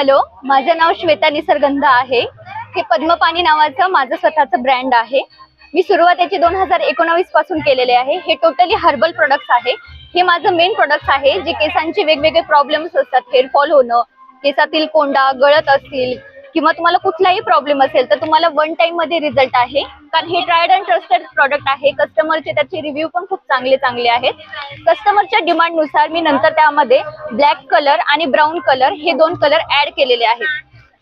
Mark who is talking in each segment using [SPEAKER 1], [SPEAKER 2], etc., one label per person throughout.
[SPEAKER 1] Hello, माझं नाव श्वेता निसर्गंध आहे। हे पद्मपाणी नावाचं माझं स्वतःचं ब्रँड आहे। मी सुरुवात याची 2019 पासून केलेले आहे। हे टोटली हर्बल प्रोडक्ट्स आहे। हे माझं मेन प्रोडक्ट्स आहे जे केसांचे वेगवेगळे प्रॉब्लेम्स असतात, हेअर फॉल होणं, केसातील कोंडा गळत असतील किंवा तुम्हाला कुठलाही प्रॉब्लेम असेल तर तुम्हाला वन टाइम मध्ये रिझल्ट आहे, कारण हे ट्रायड अँड ट्रस्टेड प्रोडक्ट आहे। कस्टमरचे त्याचे रिव्ह्यू पण खूप चांगले आहेत। कस्टमरच्या डिमांड नुसार मी नंतर त्यामध्ये ब्लॅक कलर आणि ब्राऊन कलर हे दोन कलर ऍड केलेले आहेत,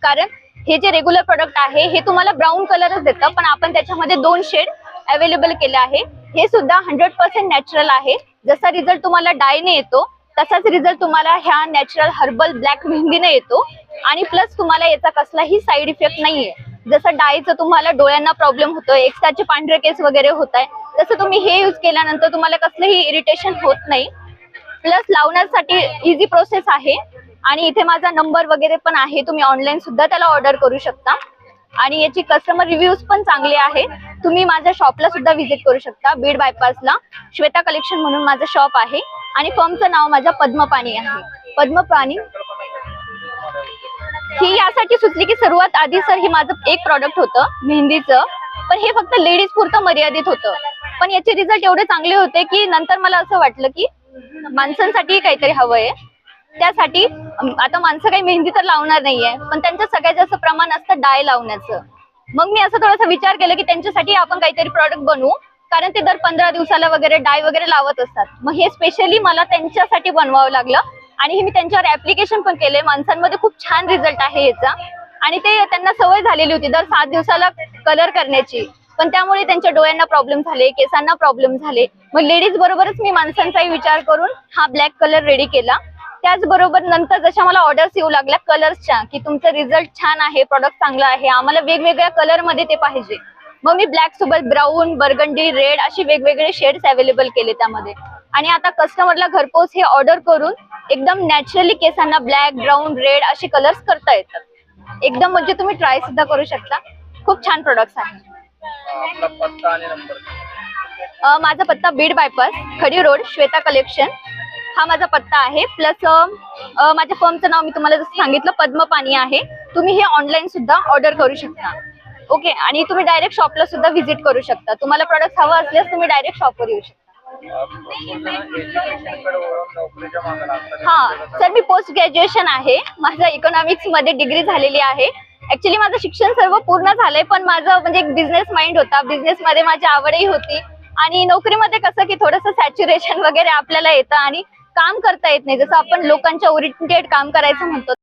[SPEAKER 1] कारण हे जे रेग्युलर प्रोडक्ट आहे हे तुम्हाला ब्राऊन कलरच देतं, पण आपण त्याच्यामध्ये दोन शेड अवेलेबल केले आहे। हे सुद्धा 100% नॅचरल आहे। जसा रिझल्ट तुम्हाला डायने येतो तसाच रिझल्ट तुम्हाला ह्या नॅचरल हर्बल ब्लॅक मेहंदीने येतो, आणि प्लस तुम्हाला याचा कसलाही साईड इफेक्ट नाहीये। जसं डायचं तुम्हाला डोळ्यांना प्रॉब्लेम होतोय, एक्स्ट्राचे पांढरे केस वगैरे होत आहे, तसं तुम्ही हे यूज केल्यानंतर तुम्हाला कसलंही इरिटेशन होत नाही। प्लस लावण्यासाठी इझी प्रोसेस आहे, आणि इथे माझा नंबर वगैरे पण आहे, तुम्ही ऑनलाईन सुद्धा त्याला ऑर्डर करू शकता, आणि याची कस्टमर रिव्ह्यूज पण चांगले आहे। तुम्ही माझ्या शॉपला सुद्धा व्हिजिट करू शकता। बीड बायपासला श्वेता कलेक्शन म्हणून माझं शॉप आहे, आणि फर्मचं नाव माझ्या पद्मपाणी आहे। पद्मपाणी ही यासाठी सुचली की सर्वात आधी सर हे माझं एक प्रॉडक्ट होतं मेहंदीचं, पण हे फक्त लेडीज पुरतं मर्यादित होतं, पण याचे रिझल्ट एवढे चांगले होते की नंतर मला असं वाटलं की माणसांसाठी काहीतरी हवंय। त्यासाठी आता माणसं काही मेहंदी तर लावणार नाहीये, पण त्यांचं सगळ्यात जास्त प्रमाण असतं डाय लावण्याचं। मग मी असं थोडासा विचार केला की त्यांच्यासाठी आपण काहीतरी प्रॉडक्ट बनवू, कारण ते दर 15 दिवसाला वगैरे डाय वगैरे लावत असतात। मग हे स्पेशली मला त्यांच्यासाठी बनवावं लागलं, आणि हे मी त्यांच्यावर ऍप्लिकेशन पण केले। माणसांमध्ये खूप छान रिझल्ट आहे याचा, आणि ते त्यांना सवय झालेली होती दर 7 दिवसाला कलर करण्याची, पण त्यामुळे त्यांच्या डोळ्यांना प्रॉब्लेम झाले, केसांना प्रॉब्लेम झाले। मग लेडीज बरोबरच मी माणसांचाही विचार करून हा ब्लॅक कलर रेडी केला। त्याचबरोबर नंतर जशा मला ऑर्डर्स येऊ लागल्या कलर्सच्या की तुमचं रिझल्ट छान आहे, प्रोडक्ट चांगला आहे, आम्हाला वेगवेगळ्या कलर मध्ये ते पाहिजे, मग मी ब्लॅक सोबत ब्राऊन, बर्गंडी, रेड अशी वेगवेगळे शेड्स अवेलेबल केले त्यामध्ये। आणि आता कस्टमरला घरपोच हे ऑर्डर करून एकदम नॅचरली केसांना ब्लॅक, ब्राऊन, रेड असे कलर्स करता येतात एकदम, म्हणजे तुम्ही ट्राय सुद्धा करू शकता। खूप छान प्रोडक्ट्स आहेत। माझा पत्ता बीड बायपास, खडी रोड, श्वेता कलेक्शन हा माझा पत्ता आहे। प्लस माझ्या फर्मचं नाव मी तुम्हाला जसं सांगितलं पद्मपाणी आहे। तुम्ही हे ऑनलाईन सुद्धा ऑर्डर करू शकता, ओके, आणि तुम्ही डायरेक्ट शॉपला सुद्धा व्हिजिट करू शकता। तुम्हाला प्रोडक्ट हवं असल्यास तुम्ही डायरेक्ट शॉपवर येऊ शकता। हा सर, मी पोस्ट ग्रॅज्युएशन आहे, माझं इकॉनॉमिक्स मध्ये डिग्री झालेली आहे। ऍक्च्युली माझं शिक्षण सर्व पूर्ण झालंय, पण माझं म्हणजे एक बिझनेस माइंड होता, बिझनेस मध्ये माझी आवडही होती, आणि नोकरीमध्ये कसं की थोडंसं सॅच्युरेशन वगैरे आपल्याला येतं आणि काम करता येत नाही, जसं आपण लोकांच्या ओरिएंटेड काम करायचं म्हणतो